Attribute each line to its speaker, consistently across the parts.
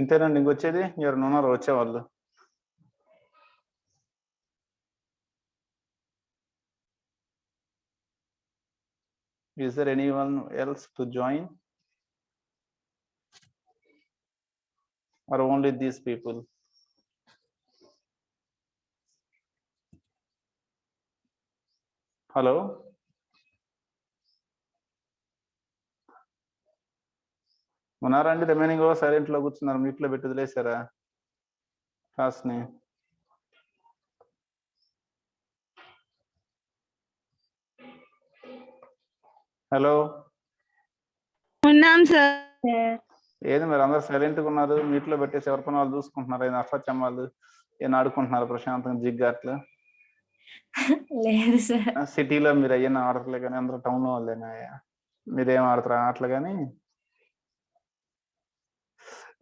Speaker 1: ఇంతేనండి ఇంకొచ్చేది ఎవరైనా ఉన్నారో వచ్చేవాళ్ళు? Is there anyone else to join or only these people? Hello? ఉన్నారా అండి? రిమైనింగ్ సైలెంట్ లో కూర్చున్నారు, మ్యూట్ లో పెట్టి వదిలేసారా క్లాస్ ని? హలో,
Speaker 2: ఉన్నాం సార్.
Speaker 1: ఏది మీరు అందరు సైలెంట్ గా ఉన్నారు, మ్యూట్ లో పెట్టేసి ఎవరి పని వాళ్ళు చూసుకుంటున్నారు, ఏదో అష్టచమ్మాలు ఏం ఆడుకుంటున్నారు ప్రశాంతంగా జిగ్గాట్లు?
Speaker 2: లేదు సార్.
Speaker 1: సిటీలో మీరు అయ్యన్న ఆడట్లే కానీ అందరూ టౌన్ లో వాళ్ళేనా? మీరేం ఆడతారా ఆటలు కానీ?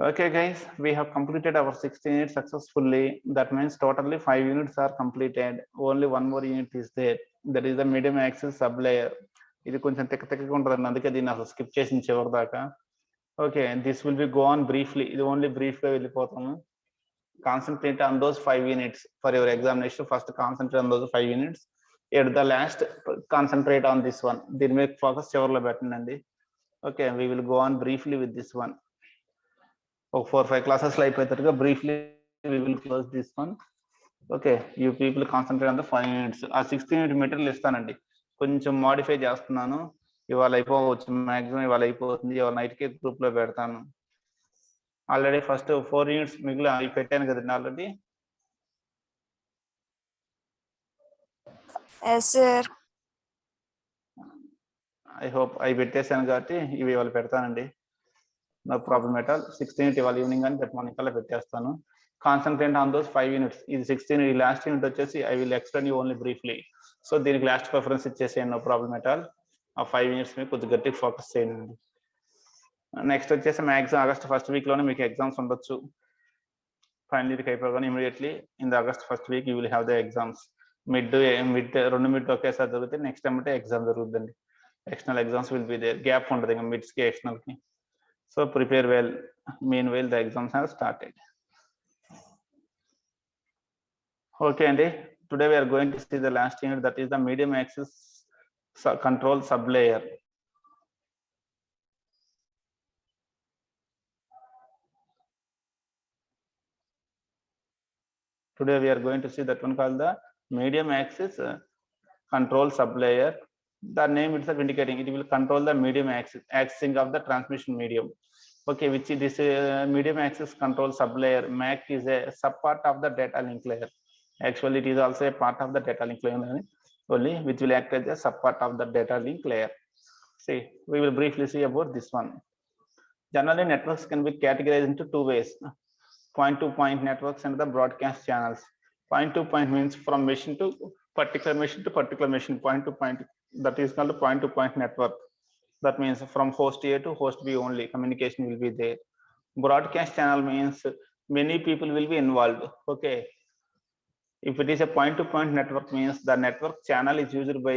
Speaker 1: Okay guys, we have completed our 16 units successfully. That means totally 5 units are completed. Only one more unit is there. That is the medium axis sublayer. ఇది కొంచెం తిక్కగా ఉంటుందండి, అందుకే దీన్ని అసలు స్కిప్ చేసిన చివరి దాకా. Okay, this will be go on briefly. ఇది ఓన్లీ బ్రీఫ్ గా వెళ్ళిపోతాము. Concentrate on those 5 units for your examination. First concentrate on those 5 units. At the last concentrate on this one. దీని మీద ఫోకస్ చివరిలో పెట్టండి. Okay, we will go on briefly with this one. 4-5 classes అయిపోయేటట్టుగా briefly we will close this one. Okay, you people concentrate on the 5 units. ఆ 16 unit material ఇస్తానండి, కొంచెం modify చేస్తున్నాను. ఇవాళ అయిపోవచ్చు, మ్యాక్సిమం ఇవాళ అయిపోతుంది. ఇవాళ నైట్కి గ్రూప్ లో పెడతాను. ఆల్రెడీ ఫస్ట్ 4 యూనిట్స్ మిగిలిన అవి పెట్టాను కదండి ఆల్రెడీ. ఐ హోప్ అవి పెట్టేశాను కాబట్టి ఇవి ఇవాళ పెడతానండి. No problem at all. 16 unit ఇవాళ ఈవినింగ్ కానీ రేపు మార్నింగ్ కల్లా పెట్టేస్తాను. Concentrate on those 5 units. ఇది 16, ఈ లాస్ట్ యూనిట్ వచ్చేసి I will explain you only briefly. So దీనికి లాస్ట్ ప్రిఫరెన్స్ ఇచ్చేసేయండి, నో ప్రాబ్లమ్ ఎట్ ఆల్. ఆ 5 యూనిట్స్ మీద కొద్దిగా గట్టిగా ఫోకస్ చేయండి. నెక్స్ట్ వచ్చేసి మ్యాక్సిమం ఆగస్ట్ ఫస్ట్ వీక్ లోనే మీకు ఎగ్జామ్స్ ఉండొచ్చు. ఫైనల్ ఇయర్కి అయిపోగానే immediately in the August first week you will have the exams. రెండు మిడ్ ఒకేసారి జరిగితే నెక్స్ట్ ఏమంటే ఎగ్జామ్ జరుగుతుందండి. External exams will be there, gap ఉండదు ఇంకా మిడ్స్ కి ఎక్స్టర్నల్ కి. So prepare well. Meanwhile, the exams have started. Okay, Andy. Today we are going to see the last unit, that is the medium axis control sublayer. Today we are going to see that one called the medium axis control sublayer. The name itself indicating it will control the medium axis of the transmission medium. Okay, which is this medium axis control sublayer. MAC is a subpart of the data link layer. Actually, it is also a part of the data link layer only, which will act as a subpart of the data link layer. See, we will briefly see about this one. Generally, networks can be categorized into 2 ways: point-to-point networks and the broadcast channels. Point-to-point means from machine to particular machine. Point-to-point, that is called a point-to-point network. That means from host A to host B only communication will be there. Broadcast channel means many people will be involved. Okay, if it is a point-to-point network means the network channel is used by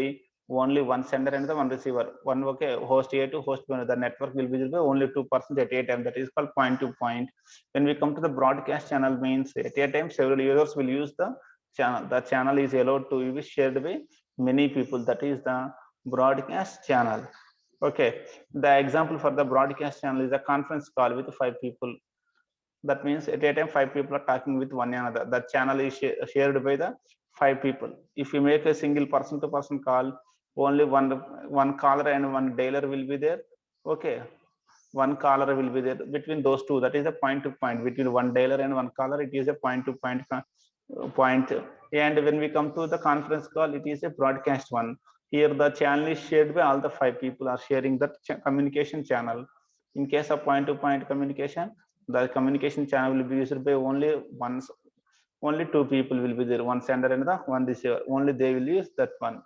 Speaker 1: only one sender and the one receiver. One, okay, host A to host B, the network will be used by only 2 persons at a time. That is called point-to-point. When we come to the broadcast channel means at a time several users will use the channel. The channel is allowed to be shared by many people. That is the broadcast channel. Okay, the example for the broadcast channel is a conference call with 5 people. That means at a time 5 people are talking with one another. The channel is shared by the 5 people. If you make a single person to person call, only one caller and one dialer will be there. Okay, one caller will be there between those two. That is a point to point. Between one dialer and one caller, it is a point to point. And when we come to the conference call, it is a broadcast one. Here the channel is shared by all the 5 people are sharing that communication channel. In case of point to point communication, the communication channel will be used by only only two people will be there, one sender and the one receiver. Only they will use that one.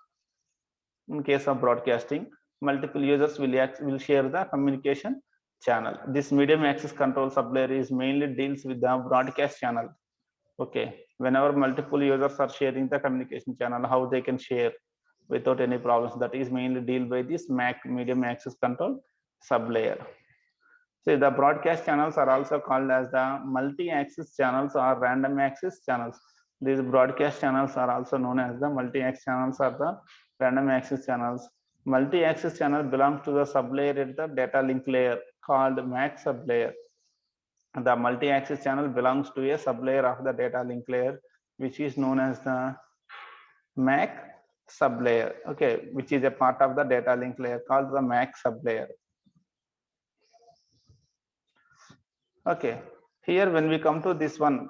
Speaker 1: In case of broadcasting, multiple users will share the communication channel. This medium access control sublayer is mainly deals with the broadcast channel. Okay, whenever multiple users are sharing the communication channel, how they can share without any problems, that is mainly deal by this MAC, medium access control sublayer. So the broadcast channels are also called as the multi-axis channels or random access channels. These broadcast channels are also known as the multi-axis channels or the random access channels. Multi-axis channel belongs to the sublayer at the data link layer called MAC sublayer. The multi-axis channel belongs to a sublayer of the data link layer, which is known as the MAC sublayer. Okay, which is a part of the data link layer called the MAC sublayer. Okay, here when we come to this one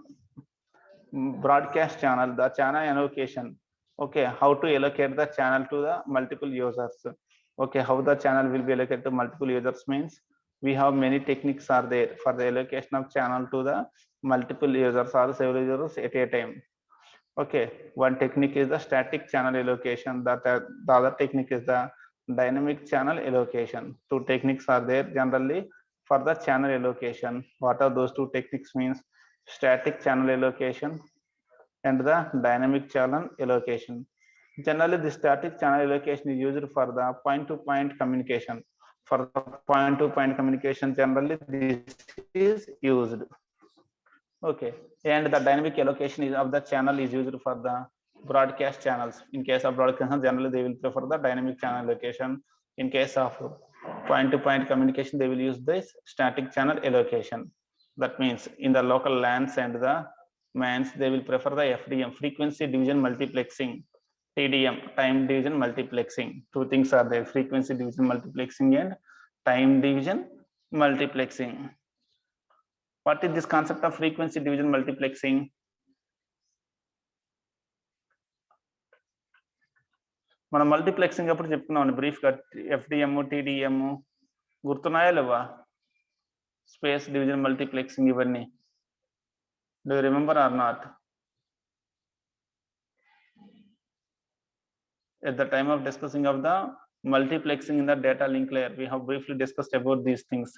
Speaker 1: broadcast channel, the channel allocation. Okay, how to allocate the channel to the multiple users. Okay, how the channel will be allocated to multiple users means we have many techniques are there for the allocation of channel to the multiple users or several users at a time. Okay, one technique is the static channel allocation. The other technique is the dynamic channel allocation. Two techniques are there generally for the channel allocation. What are those two techniques means? Static channel allocation and the dynamic channel allocation. Generally, the static channel allocation is used for the point-to-point communication. For the point-to-point communication, generally this is used. Okay, and the dynamic allocation is of the channel is used for the broadcast channels. In case of broadcast, generally they will prefer the dynamic channel allocation. In case of point-to-point communication, they will use this static channel allocation. That means in the local LANs and the MANs, they will prefer the FDM, frequency division multiplexing, TDM, time division multiplexing. Two things are there: frequency division multiplexing and time division multiplexing. What is this concept of frequency division multiplexing? మనం multiplexing అప్పుడు చెప్పుకున్నాం brief గా FDM TDM గుర్తున్నాయా లేవా space division multiplexing ఇవన్నీ do you remember or not at the time of discussing of the multiplexing in the data link layer we have briefly discussed about these things: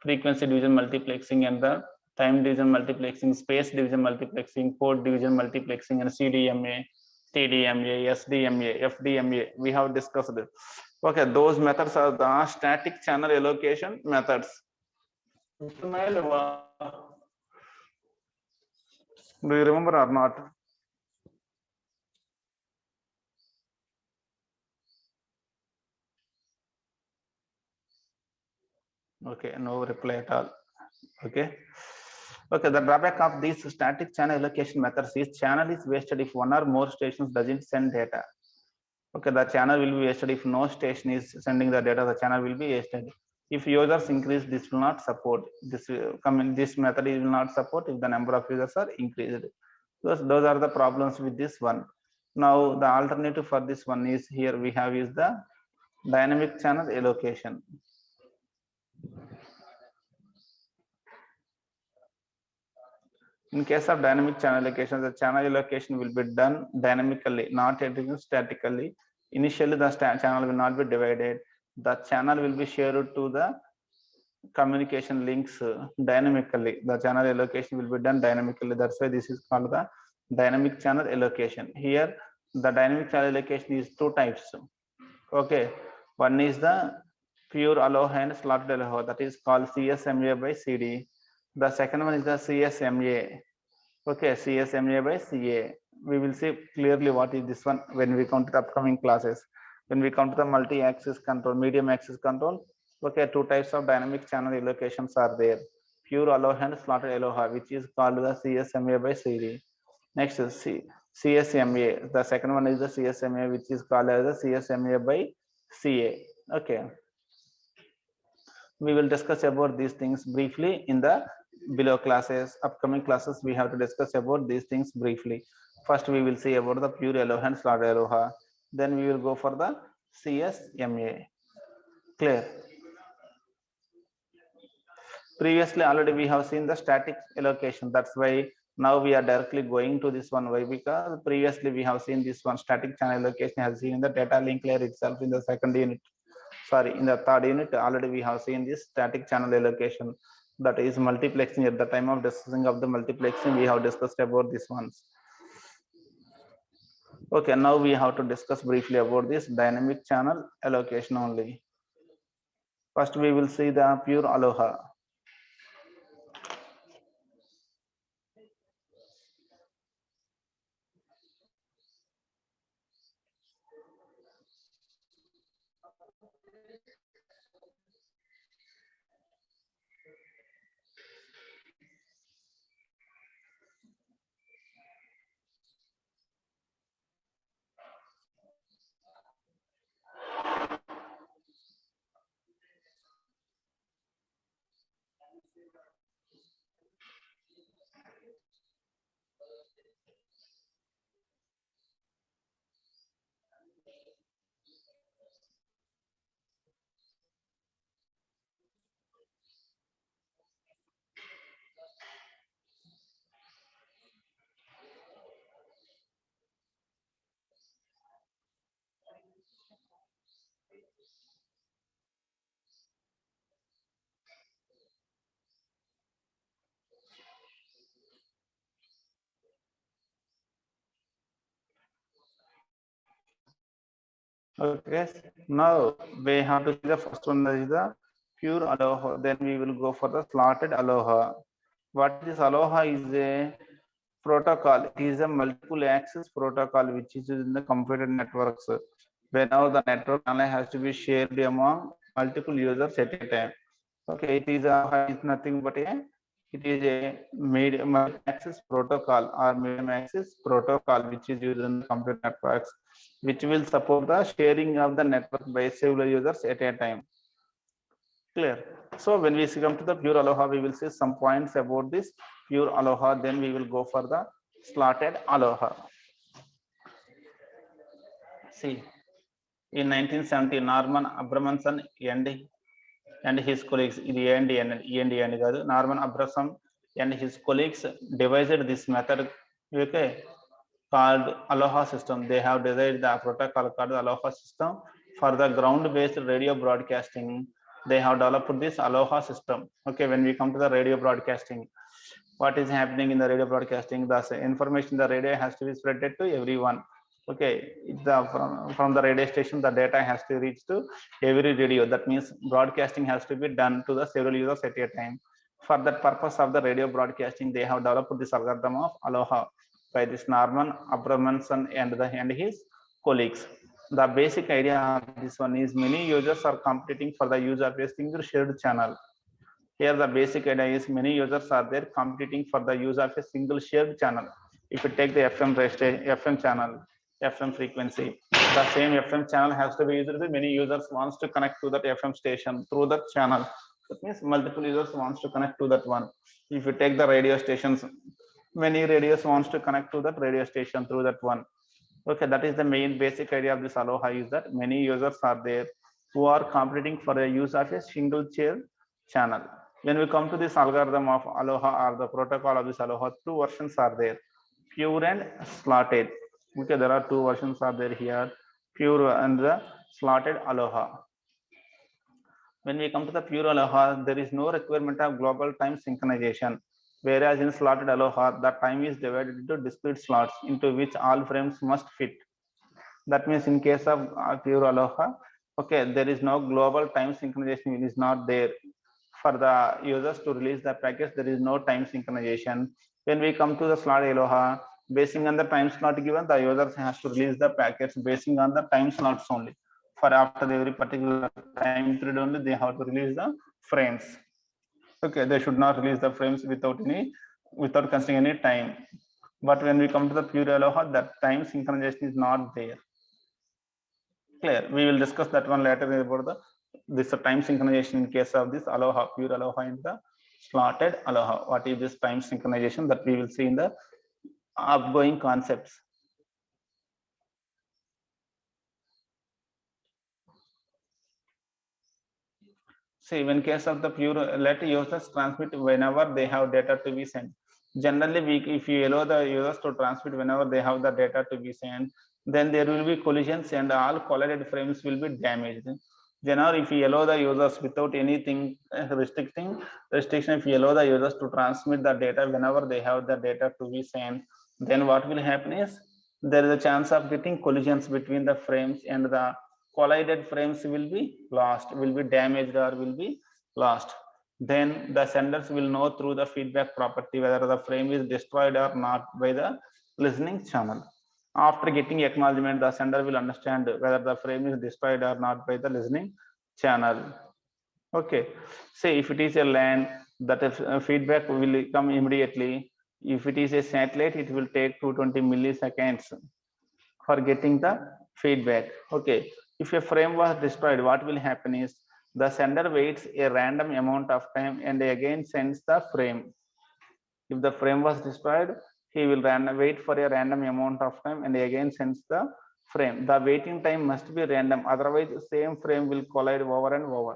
Speaker 1: frequency division multiplexing and the time division multiplexing, space division multiplexing, port division multiplexing, and CDMA, TDMA, SDMA, FDMA. We have discussed it. Okay, those methods are the static channel allocation methods. Do you remember or not? Okay, no reply at all. Okay. Okay, the drawback of these static channel allocation methods is channel is wasted if one or more stations doesn't send data. Okay, the channel will be wasted if no station is sending the data. The channel will be wasted. If users increase, this will not support. This method will not support if the number of users are increased. Those are the problems with this one. Now the alternative for this one is here we have is the dynamic channel allocation. In case of dynamic channel allocation, the channel allocation will be done dynamically, not statically. Initially, the channel will not be divided. The channel will be shared to the communication links dynamically. The channel allocation will be done dynamically. That's why this is called the dynamic channel allocation. Here, the dynamic channel allocation is two types. Okay, one is the pure allow and slotted allow, that is called CSMA by CD. The second one is the CSMA. Okay, CSMA by CA. We will see clearly what is this one when we come to the upcoming classes. When we come to the multi-axis control, medium axis control, okay, two types of dynamic channel allocations are there: pure allow and slotted allow, which is called the CSMA by CD. Next is CSMA. The second one is the CSMA, which is called as the CSMA by CA. Okay, we will discuss about these things briefly in the below classes. Upcoming classes we have to discuss about these things briefly. First we will see about the pure allow and slotted allow, then we will go for the CSMA. Clear? Previously already we have seen the static allocation, that's why Now we are directly going to this one. Why? Because previously we have seen this one static channel allocation has seen in the data link layer itself in the second unit. Sorry, in the third unit already we have seen this static channel allocation, that is multiplexing. At the time of discussing of the multiplexing, we have discussed about this ones. Okay, now we have to discuss briefly about this dynamic channel allocation only. First we will see the pure Aloha. Okay, now we have to see the first one, that is the pure Aloha. Then we will go for the slotted Aloha. What is Aloha is a protocol. It is a multiple access protocol which is used in the computer networks. Whenever the network channel has to be shared among multiple users at a time. Okay, it is nothing but a medium access protocol or medium access protocol which is used in computer networks, which will support the sharing of the network by several users at a time. Clear. So when we come to the pure Aloha, we will see some points about this pure Aloha. Then we will go for the slotted Aloha. See, in 1970, Norman Abramson and his colleagues, Norman Abramson and his colleagues devised this method, okay, called Aloha system. They have designed the protocol called Aloha system for the ground-based radio broadcasting. They have developed this Aloha system. Okay, when we come to the radio broadcasting, what is happening in the radio broadcasting? The information the radio has to be spread to everyone. Okay, from the radio station, the data has to reach to every radio. That means broadcasting has to be done to the several users at a time. For that purpose of the radio broadcasting, they have developed this algorithm of Aloha by this Norman Abramson and his colleagues. The basic idea of this one is many users are competing for the use of a single shared channel. Here the basic idea is many users are there competing for the use of a single shared channel. If you take the FM channel, FM frequency, the same FM channel has to be used by many users wants to connect to that FM station through that channel. That means multiple users wants to connect to that one. If you take the radio stations, many radios wants to connect to that radio station through that one. Okay, that is the main basic idea of this Aloha, is that many users are there who are competing for the use of a single channel. When we come to this algorithm of Aloha or the protocol of this Aloha, two versions are there, pure and slotted. Okay, there are two versions are there here, pure and the slotted Aloha. When we come to the pure Aloha, there is no requirement of global time synchronization. Whereas in slotted Aloha, the time is divided into discrete slots into which all frames must fit. That means in case of pure Aloha, okay, there is no global time synchronization, it is not there. For the users to release the packets, there is no time synchronization. When we come to the slot Aloha, basing on the time slot given, the users has to release the packets basing on the time slots only. For after every particular time period only, they have to release the frames. Okay, they should not release the frames without considering any time. But when we come to the pure Aloha, that time synchronization is not there. Clear. We will discuss that one later about this time synchronization in case of this Aloha, pure Aloha in the slotted Aloha. What is this time synchronization, that we will see in the upgoing concepts. See, in case of the pure, let users transmit whenever they have data to be sent. Generally, if you allow the users to transmit whenever they have the data to be sent, then there will be collisions and all collided frames will be damaged. Generally, if you allow the users without anything restriction, if you allow the users to transmit the data whenever they have the data to be sent, then what will happen is there is a chance of getting collisions between the frames, and the collided frames will be lost, will be damaged, or will be lost. Then the senders will know through the feedback property whether the frame is destroyed or not by the listening channel. After getting acknowledgement, the sender will understand whether the frame is destroyed or not by the listening channel. Okay, say if it is a LAN, that feedback will come immediately. If it is a satellite, it will take 220 milliseconds for getting the feedback. Okay, if a frame was destroyed, what will happen is the sender waits a random amount of time and again sends the frame. If the frame was destroyed, he will wait for a random amount of time and again sends the frame. The waiting time must be random, otherwise same frame will collide over and over.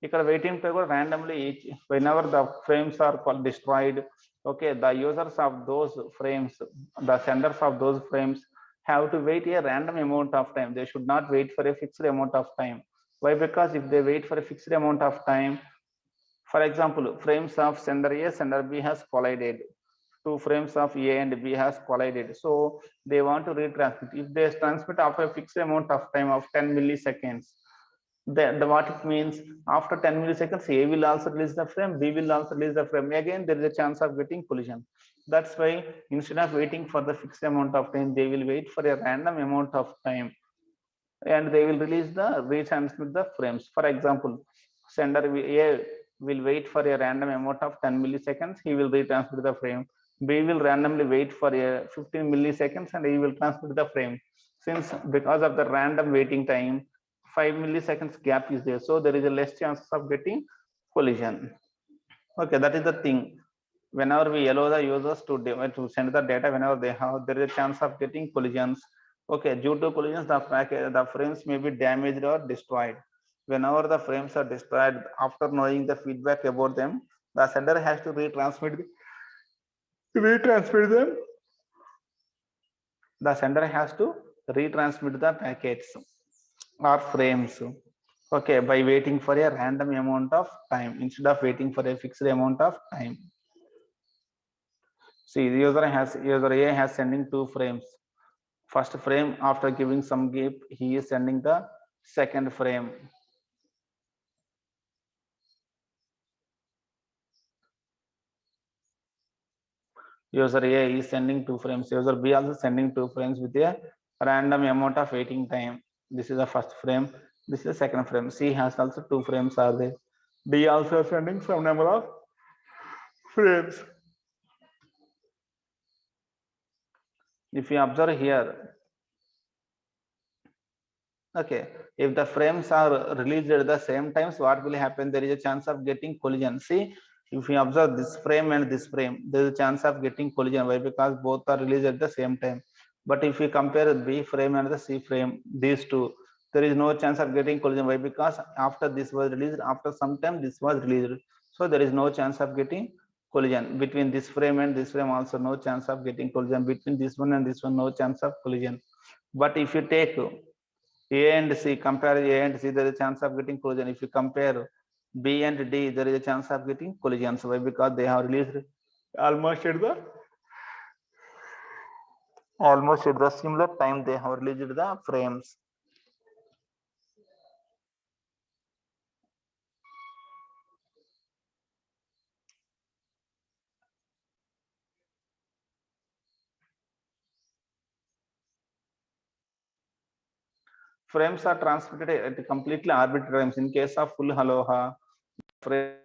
Speaker 1: ఇక్కడ waiting time randomly each whenever the frames are destroyed. Okay, the users of those frames, the senders of those frames have to wait a random amount of time. They should not wait for a fixed amount of time. Why? Because if they wait for a fixed amount of time, for example, frames of sender A, sender B has collided. Two frames of A and B has collided. So they want to retransmit. If they transmit after a fixed amount of time of 10 milliseconds, what it means, after 10 milliseconds, A will also release the frame, B will also release the frame. Again, there is a chance of getting collision. That's why instead of waiting for the fixed amount of time, they will wait for a random amount of time and they will release the retransmit the frames. For example, sender A will wait for a random amount of 10 milliseconds, he will retransmit the frame. B will randomly wait for a 15 milliseconds and he will transmit the frame. Since because of the random waiting time, 5 milliseconds gap is there, so there is a less chance of getting collision. Okay, that is the thing. Whenever we allow the users to send the data whenever they have, there is a chance of getting collisions. Okay, due to collisions, the frames may be damaged or destroyed. Whenever the frames are destroyed, after knowing the feedback about them, the sender has to retransmit them. The sender has to retransmit the packets or frames. Okay, by waiting for a random amount of time instead of waiting for a fixed amount of time. See, the user A has sending two frames. First frame, after giving some gap, he is sending the second frame. User A is sending two frames. User B also sending two frames with a random amount of waiting time. This is the first frame. This is the second frame. C has also two frames are there. D also sending some number of frames. If you observe here, okay, if the frames are released at the same times, what will happen? There is a chance of getting collision. See, if you observe this frame and this frame, there is a chance of getting collision. Why? Because both are released at the same time. But if you compare B frame and the C frame, these two, there is no chance of getting collision. Why? Because after this was released, after some time this was released. So there is no chance of getting collision. Between this frame and this frame also no chance of getting collision. Between this one and this one, no chance of collision. But if you take A and C, compare A and C, there is a chance of getting collision. If you compare B and D, there is a chance of getting collision. So why? Because they have released almost at the similar time they have released the frames. Frames are transmitted at completely arbitrary times. In case of full aloha, frame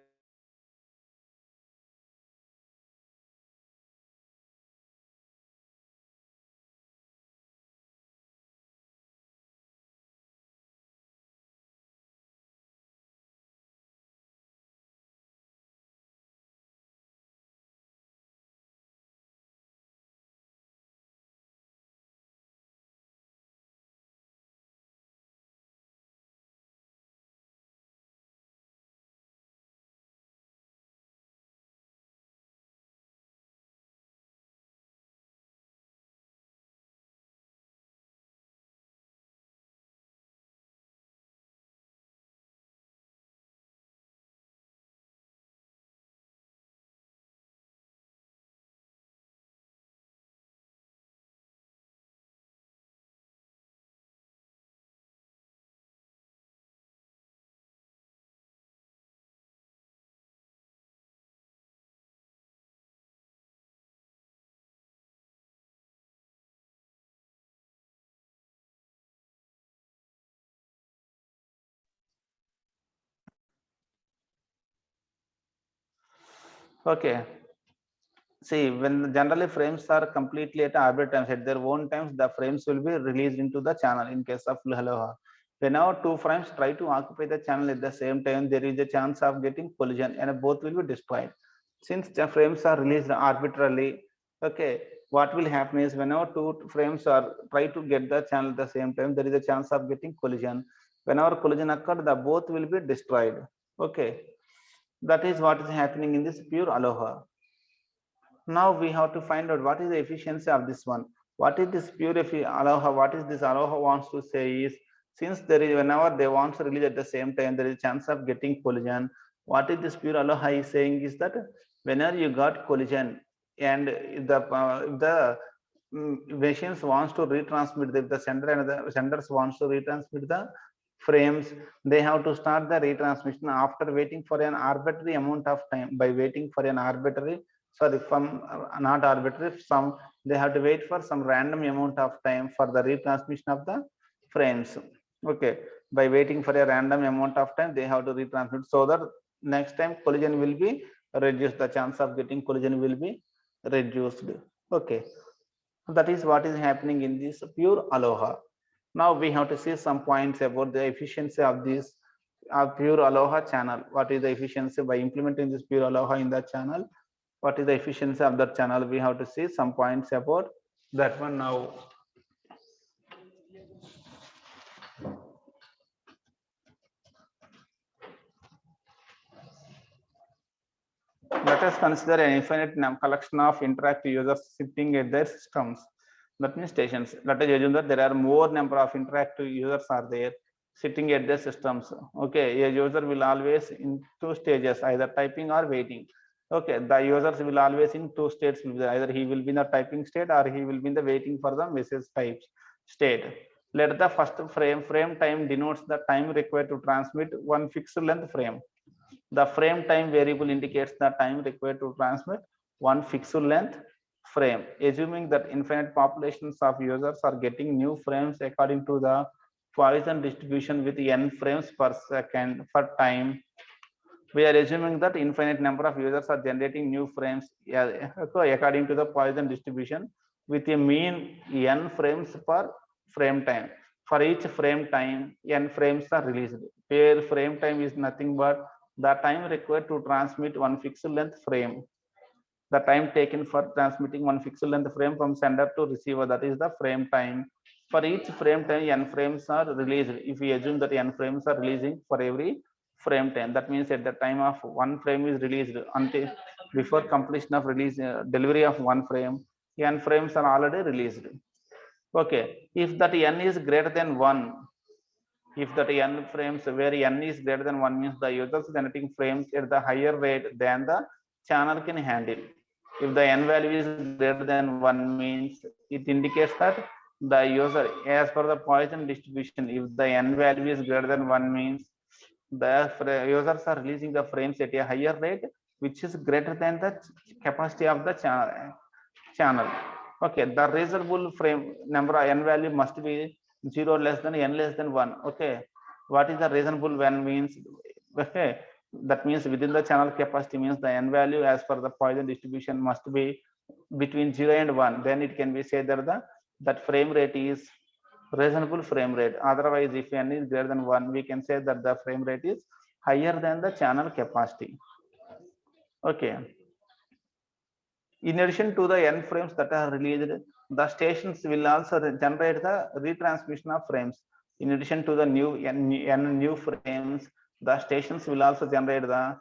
Speaker 1: Okay. See, when generally frames are completely at arbitrary times, at their own times, the frames will be released into the channel in case of Aloha. Whenever two frames try to occupy the channel at the same time, there is a chance of getting collision and both will be destroyed. Since the frames are released arbitrarily, okay, what will happen is whenever two frames are try to get the channel at the same time, there is a chance of getting collision. Whenever collision occurs, the both will be destroyed. Okay, that is what is happening in this pure Aloha. Now we have to find out what is the efficiency of this one. What is this pure Aloha? What is this Aloha wants to say is, since there is whenever they want to release at the same time, there is a chance of getting collision. What is this pure Aloha is saying is that whenever you got collision and machines wants to retransmit, if the sender and the senders wants to retransmit the frames, they have to start the retransmission after waiting for an arbitrary amount of time. By waiting for an arbitrary, sorry, from not arbitrary, some they have to wait for some random amount of time for the retransmission of the frames. Okay, by waiting for a random amount of time, they have to retransmit so that next time collision will be reduced. The chance of getting collision will be reduced. Okay, that is what is happening in this pure Aloha. Now we have to see some points about the efficiency of this pure Aloha channel. What is the efficiency by implementing this pure Aloha in the channel? What is the efficiency of that channel? We have to see some points about that one now. Let us consider an infinite collection of interactive users sitting at their systems. That means stations. Let us assume that there are more number of interactive users are there sitting at their systems. Okay, a user will always in two stages, either typing or waiting. Okay, the users will always in two states, either he will be in the typing state or he will be in the waiting for the message type state. Let the first frame time denotes the time required to transmit one fixed length frame. The frame time variable indicates the time required to transmit one fixed length frame. Assuming that infinite populations of users are getting new frames according to the Poisson distribution with n frames per second for time, we are assuming that infinite number of users are generating new frames according to the Poisson distribution with a mean n frames per frame time. For each frame time, n frames are released, where frame time is nothing but the time required to transmit one fixed length frame. The time taken for transmitting one fixed length frame from sender to receiver, that is the frame time. For each frame time, n frames are released. If we assume that n frames are releasing for every frame time, that means at the time of one frame is released until before completion of release delivery of one frame, n frames are already released. Okay, if that n is greater than 1, if that n frames where n is greater than 1 means the users generating frames at the higher rate than the channel can handle. If the n value is greater than 1 means it indicates that the user, as per the Poisson distribution, if the n value is greater than 1 means the users are releasing the frames at a higher rate which is greater than the capacity of the channel. Okay, the reasonable frame number n value must be 0 less than n less than 1. Okay, what is the reasonable when means? Okay, that means within the channel capacity means the n value as per the Poisson distribution must be between 0 and 1. Then it can be said that that frame rate is reasonable frame rate. Otherwise, if n is greater than 1, we can say that the frame rate is higher than the channel capacity. Okay. In addition to the n frames that are released, the stations will also generate the retransmission of frames. In addition to the n new frames, the stations will also generate the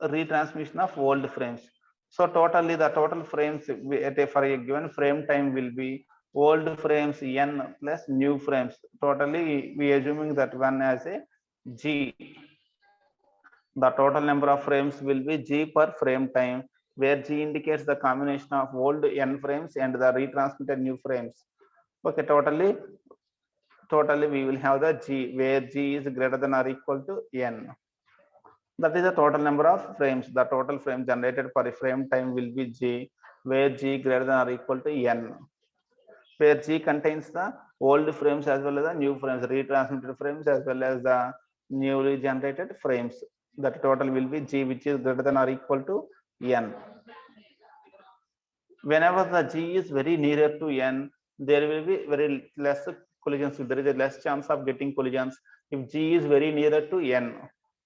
Speaker 1: retransmission of old frames. So totally the total frames for a given frame time will be old frames n plus new frames. Totally we assuming that one as a g. The total number of frames will be g per frame time, where g indicates the combination of old n frames and the retransmitted new frames. Okay, totally we will have the g, where g is greater than or equal to n. That is the total number of frames. The total frame generated per frame time will be g, where g greater than or equal to n, where g contains the old frames as well as the new frames, retransmitted frames as well as the newly generated frames. That total will be g, which is greater than or equal to n. Whenever the G is very nearer to n, there will be very less collisions. There is a less chance of getting collisions if G is very nearer to n.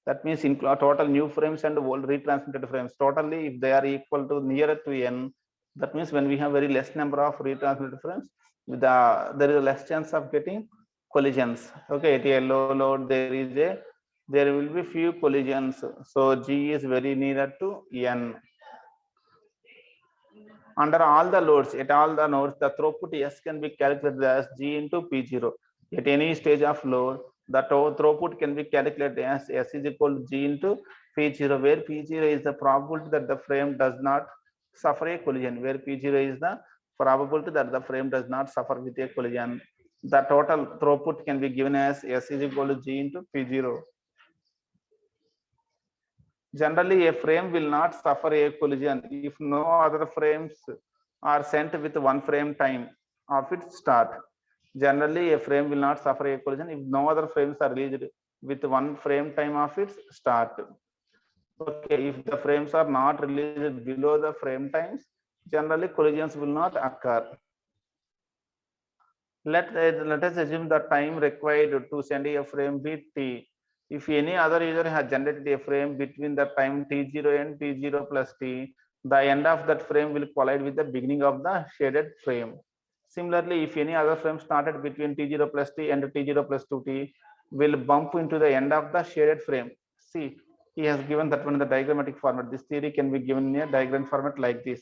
Speaker 1: That means in total new frames and old retransmitted frames, totally if they are equal to nearer to n, that means when we have very less number of retransmitted frames, there is a less chance of getting collisions. Okay, at a low load there will be few collisions. So G is very nearer to n. Under all the loads, at all the nodes, the throughput S can be calculated as G into P0. At any stage of load, the throughput can be calculated as S is equal to G into P0, where P0 is the probability that the frame does not suffer a collision, where P0 is the probability that the frame does not suffer with a collision. The total throughput can be given as S is equal to G into P0. Generally, a frame will not suffer a collision if no other frames are sent with one frame time of its start. Generally, a frame will not suffer a collision if no other frames are released with one frame time of its start. Okay, if the frames are not released below the frame times, generally collisions will not occur. Let us assume the time required to send a frame be t. If any other user has generated a frame between the time t0 and t0 plus t, the end of that frame will collide with the beginning of the shaded frame. Similarly, if any other frame started between t0 plus t and t0 plus 2t, will bump into the end of the shaded frame. See, he has given that one in the diagrammatic format. This theory can be given in a diagram format like this.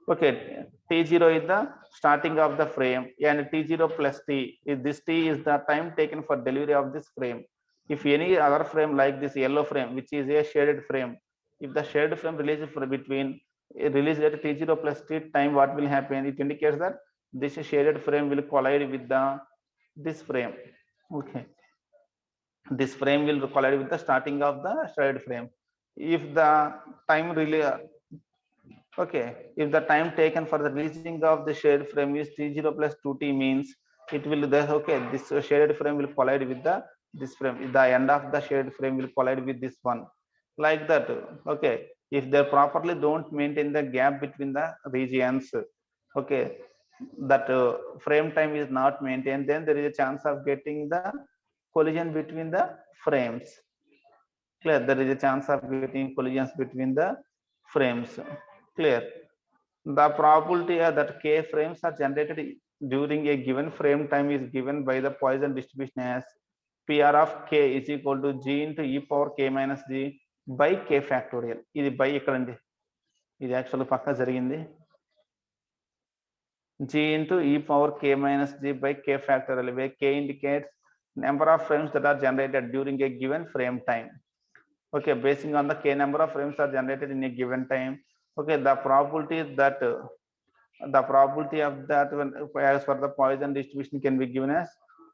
Speaker 1: Okay, T0 is the starting of the frame and T0 plus T. This T is the time taken for delivery of this frame. If any other frame like this yellow frame, which is a shaded frame, if the shaded frame releases between release at T0 plus T time, what will happen? It indicates that this shaded frame will collide with this frame. Okay, this frame will collide with the starting of the shaded frame. If the time really okay, if the time taken for the releasing of the shaded frame is T0 plus 2t means it will okay, this shaded frame will collide with this frame. The end of the shaded frame will collide with this one. Like that. Okay. If they properly don't maintain the gap between the regions, okay, that frame time is not maintained, then there is a chance of getting the collision between the frames. Clear, there is a chance of getting collisions between the frames. Clear. The probability that k frames are generated during a given frame time is given by the Poisson distribution as PR of k is equal to g into e power k minus g by k factorial. ఇది by ఎక్కడండి, ఇది actual పక్కా జరిగింది. G into e power k minus g by k factorial, where k indicates number of frames that are generated during a given frame time. Okay, basing on the k number of frames are generated in a given time. Okay, the probability of that when as per the Poisson distribution can be given as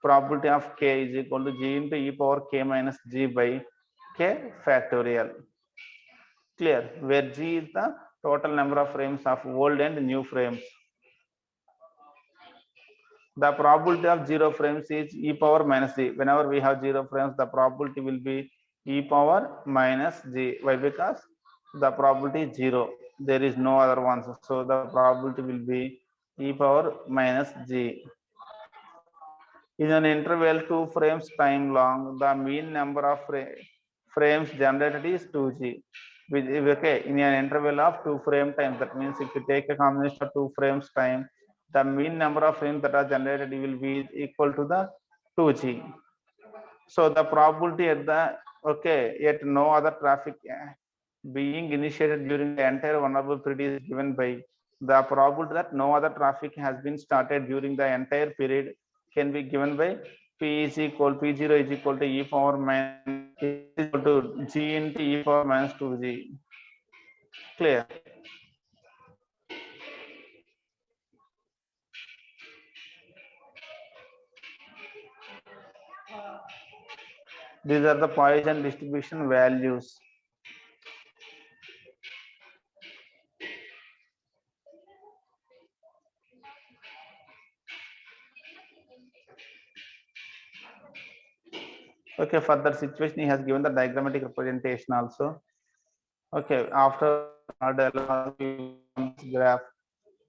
Speaker 1: probability of k is equal to g into e power k minus g by k factorial. Clear, where g is the total number of frames of old and new frames. The probability of 0 frames is e power minus g. Whenever we have 0 frames, the probability will be e power minus g. Why? Because the probability is 0. There is no other ones. So the probability will be e power minus g. In an interval 2 frames time long, the mean number of frames generated is 2g. Okay, in an interval of 2 frame time, that means if you take a combination of 2 frames time, the mean number of frames that are generated will be equal to the 2g. So the probability at the yet no other traffic being initiated during the entire vulnerable period is given by the probability that no other traffic has been started during the entire period can be given by p is equal p0 is equal to e power minus k is equal to g into e power minus 2g. Clear. These are the Poisson distribution values. Okay, for that situation he has given the diagrammatic representation also. Okay, after graph,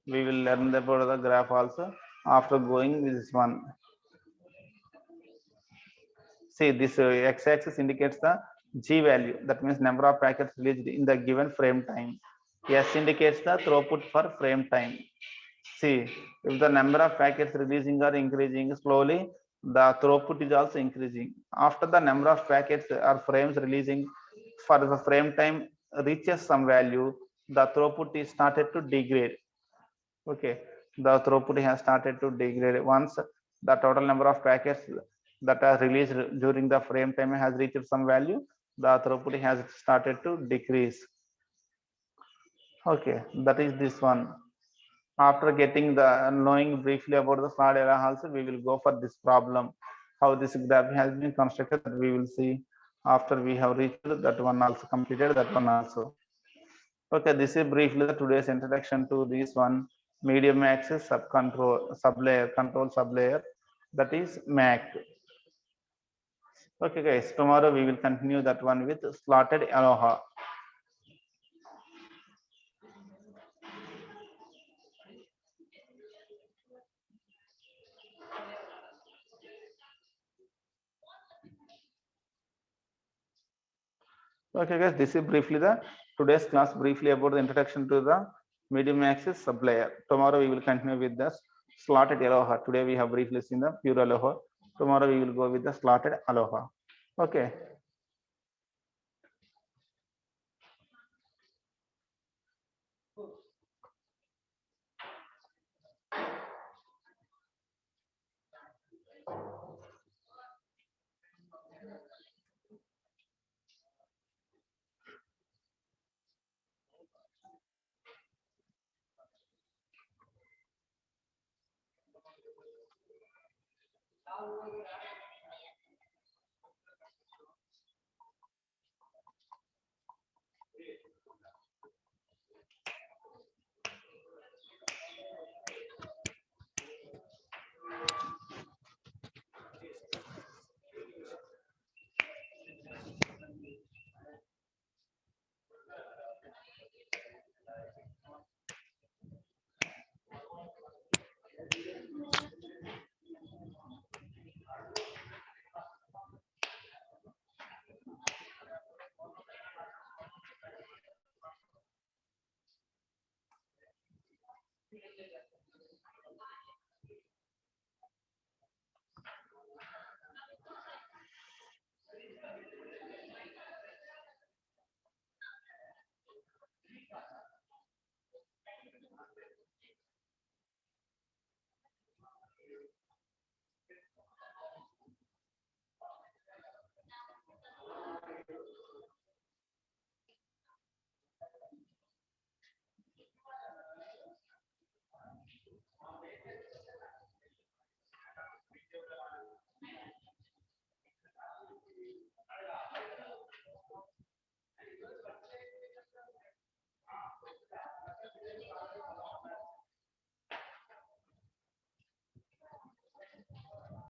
Speaker 1: we will learn about the graph also. After going with this one, see this x-axis indicates the g value, that means number of packets released in the given frame time. S indicates the throughput for frame time. See, if the number of packets releasing are increasing slowly, the throughput is also increasing. After the number of packets or frames releasing for the frame time reaches some value, the throughput is started to degrade. Okay, the throughput has started to degrade. Once the total number of packets that are released during the frame time has reached some value, the throughput has started to decrease. Okay, that is this one. After getting the knowing briefly about the slot era also, we will go for this problem, how this graph has been constructed, that we will see after we have reached that one, also completed that one also. Okay, this is briefly the today's introduction to this one, medium axis sub control sublayer, control sublayer, that is MAC. Okay guys, tomorrow we will continue that one with slotted Aloha. Okay guys, this is briefly the today's class, briefly about the introduction to the medium axis sublayer. Tomorrow we will continue with the slotted Aloha. Today we have briefly seen the pure Aloha. Tomorrow we will go with the slotted Aloha. Okay.